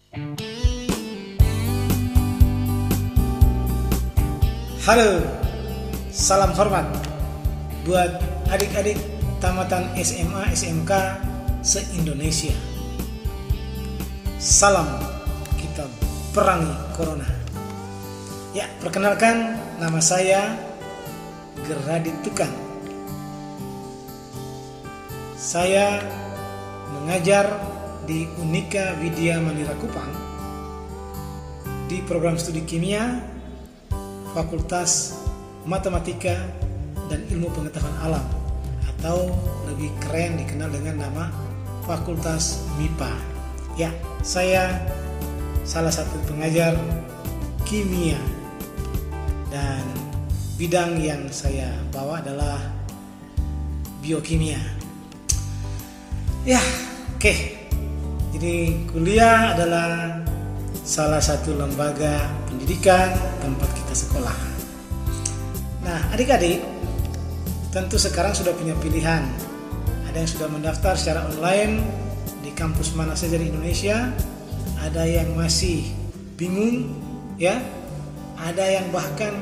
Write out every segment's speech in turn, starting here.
Halo, salam hormat buat adik-adik tamatan SMA, SMK se-Indonesia. Salam, kita perangi Corona. Ya, perkenalkan, nama saya Gerhadi Tukang. Saya mengajar di Unika Widya Mandira Kupang di program studi kimia Fakultas Matematika dan Ilmu Pengetahuan Alam, atau lebih keren dikenal dengan nama Fakultas MIPA. Ya, saya salah satu pengajar kimia dan bidang yang saya bawa adalah biokimia. Ya, oke. Jadi kuliah adalah salah satu lembaga pendidikan tempat kita sekolah. Nah, adik-adik tentu sekarang sudah punya pilihan. Ada yang sudah mendaftar secara online di kampus mana saja di Indonesia, ada yang masih bingung, ya, ada yang bahkan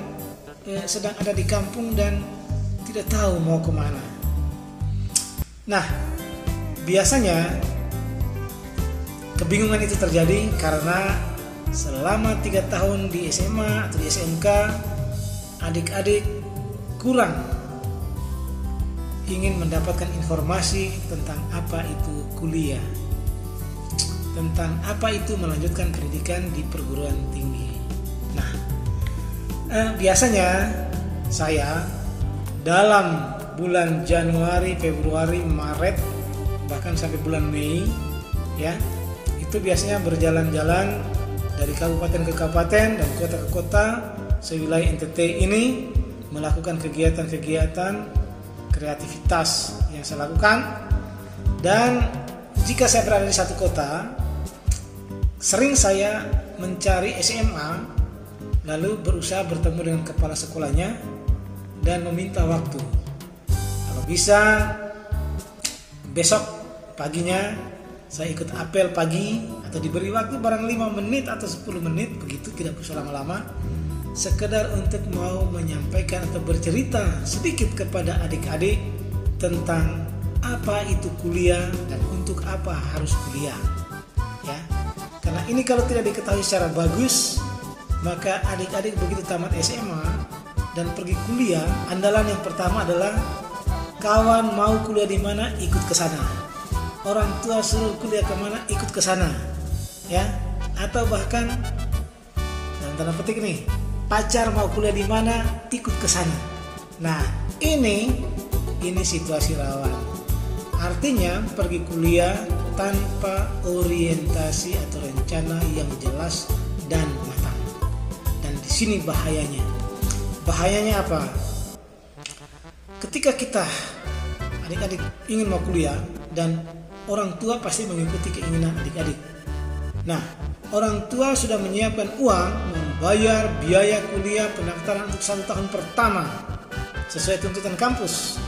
sedang ada di kampung dan tidak tahu mau kemana. Nah, biasanya kebingungan itu terjadi karena selama 3 tahun di SMA atau di SMK, adik-adik kurang ingin mendapatkan informasi tentang apa itu kuliah, tentang apa itu melanjutkan pendidikan di perguruan tinggi. Nah, biasanya saya dalam bulan Januari, Februari, Maret, bahkan sampai bulan Mei, ya, itu biasanya berjalan-jalan dari kabupaten ke kabupaten dan kota ke kota sewilayah NTT ini, melakukan kegiatan-kegiatan kreativitas yang saya lakukan. Dan jika saya berada di satu kota, sering saya mencari SMA, lalu berusaha bertemu dengan kepala sekolahnya dan meminta waktu. Kalau bisa besok paginya saya ikut apel pagi, atau diberi waktu barang 5 menit atau 10 menit, begitu, tidak usah lama-lama, sekedar untuk mau menyampaikan atau bercerita sedikit kepada adik-adik tentang apa itu kuliah dan untuk apa harus kuliah, ya. Karena ini kalau tidak diketahui secara bagus, maka adik-adik begitu tamat SMA dan pergi kuliah, andalan yang pertama adalah kawan mau kuliah di mana, ikut ke sana. Orang tua suruh kuliah kemana, ikut ke sana, ya. Atau bahkan dalam tanda petik nih, pacar mau kuliah di mana, ikut ke sana. Nah, ini situasi rawan. Artinya pergi kuliah tanpa orientasi atau rencana yang jelas dan matang. Dan di sini bahayanya. Bahayanya apa? Ketika kita adik-adik ingin mau kuliah dan orang tua pasti mengikuti keinginan adik-adik. Nah, orang tua sudah menyiapkan uang membayar biaya kuliah pendaftaran untuk 1 tahun pertama sesuai tuntutan kampus.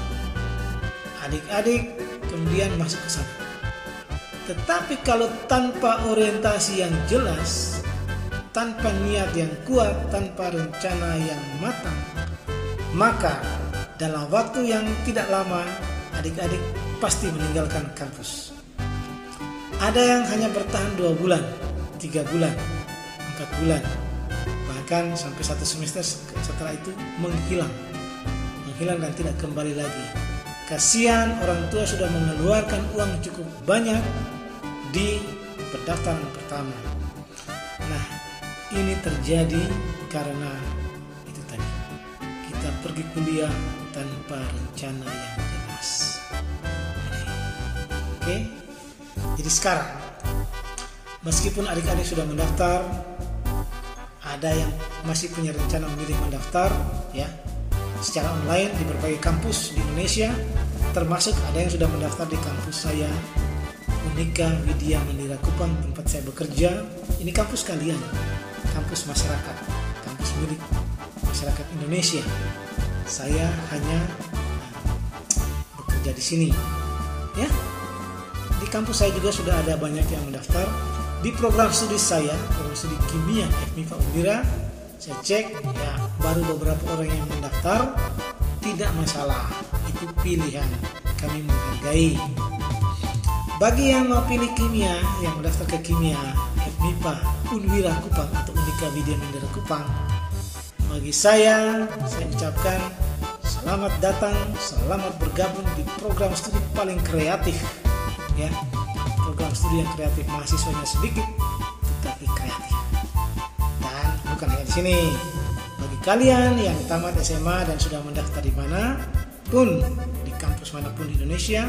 Adik-adik kemudian masuk ke sana. Tetapi kalau tanpa orientasi yang jelas, tanpa niat yang kuat, tanpa rencana yang matang, maka dalam waktu yang tidak lama adik-adik pasti meninggalkan kampus. Ada yang hanya bertahan 2 bulan, 3 bulan, 4 bulan, bahkan sampai 1 semester setelah itu menghilang dan tidak kembali lagi. Kasihan, orang tua sudah mengeluarkan uang cukup banyak di pendaftaran pertama. Nah, ini terjadi karena itu tadi, kita pergi kuliah tanpa rencana yang jelas. Oke, jadi sekarang meskipun adik-adik sudah mendaftar, ada yang masih punya rencana memilih mendaftar, ya, secara online di berbagai kampus di Indonesia, termasuk ada yang sudah mendaftar di kampus saya, Unika Widya Mandira Kupang, tempat saya bekerja. Ini kampus kalian, kampus masyarakat, kampus milik masyarakat Indonesia. Saya hanya bekerja di sini, ya. Di kampus saya juga sudah ada banyak yang mendaftar, di program studi saya, program studi kimia FMIPA Unwira, saya cek ya baru beberapa orang yang mendaftar. Tidak masalah, itu pilihan, kami menghargai. Bagi yang mau pilih kimia, yang mendaftar ke kimia FMIPA Unwira Kupang atau Unika Widya Mandira Kupang, bagi saya ucapkan selamat datang, selamat bergabung di program studi paling kreatif, ya. Program studi yang kreatif, mahasiswanya sedikit tetapi kreatif. Dan bukan hanya di sini. Bagi kalian yang tamat SMA dan sudah mendaftar di mana pun, di kampus manapun di Indonesia,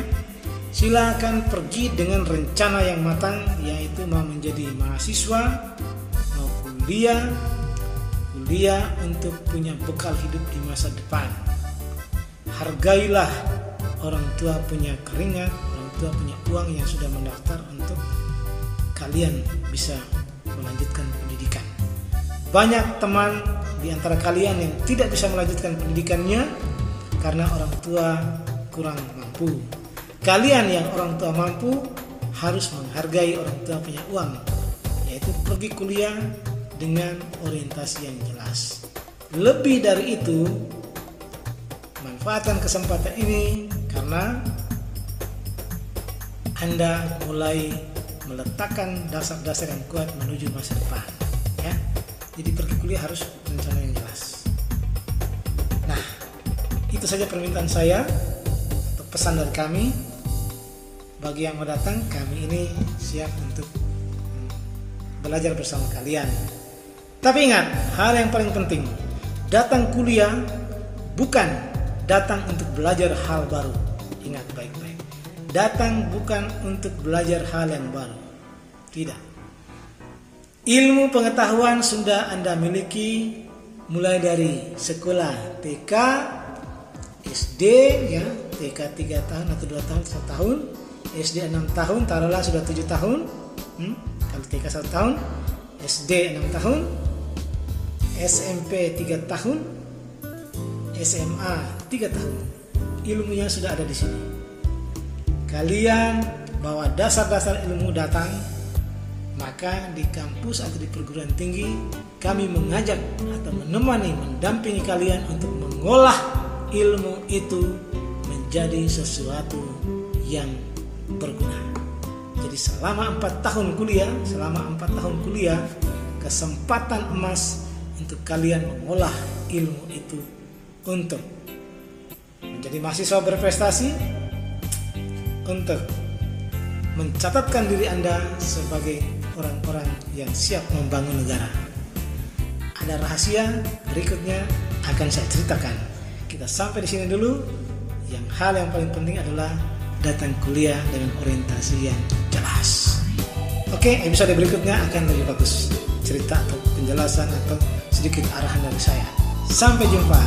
silakan pergi dengan rencana yang matang, yaitu mau menjadi mahasiswa, mau kuliah untuk punya bekal hidup di masa depan. Hargailah orang tua punya keringat, orang tua punya uang yang sudah mendaftar untuk kalian bisa melanjutkan pendidikan. Banyak teman di antara kalian yang tidak bisa melanjutkan pendidikannya karena orang tua kurang mampu. Kalian yang orang tua mampu harus menghargai orang tua punya uang, yaitu pergi kuliah dengan orientasi yang jelas. Lebih dari itu, manfaatkan kesempatan ini karena Anda mulai meletakkan dasar-dasar yang kuat menuju masa depan, ya. Jadi pergi kuliah harus rencana yang jelas. Nah, itu saja permintaan saya atau pesan dari kami. Bagi yang mau datang, kami ini siap untuk belajar bersama kalian. Tapi ingat, hal yang paling penting, datang kuliah bukan datang untuk belajar hal baru. Ingat baik-baik, datang bukan untuk belajar hal yang baru. Tidak. Ilmu pengetahuan sudah Anda miliki mulai dari sekolah TK, SD, ya, TK 3 tahun atau 2 tahun, 1 tahun, SD 6 tahun, taruhlah sudah 7 tahun, kalau TK 1 tahun, SD 6 tahun, SMP 3 tahun, SMA 3 tahun. Ilmunya sudah ada di sini. Kalian bawa dasar-dasar ilmu datang, maka di kampus atau di perguruan tinggi kami mengajak atau menemani, mendampingi kalian untuk mengolah ilmu itu menjadi sesuatu yang berguna. Jadi selama 4 tahun kuliah, kesempatan emas untuk kalian mengolah ilmu itu untuk menjadi mahasiswa berprestasi, untuk mencatatkan diri Anda sebagai orang-orang yang siap membangun negara. Ada rahasia berikutnya akan saya ceritakan. Kita sampai di sini dulu. Hal yang paling penting adalah datang kuliah dengan orientasi yang jelas. Oke, episode berikutnya akan lebih bagus cerita atau penjelasan atau sedikit arahan dari saya. Sampai jumpa.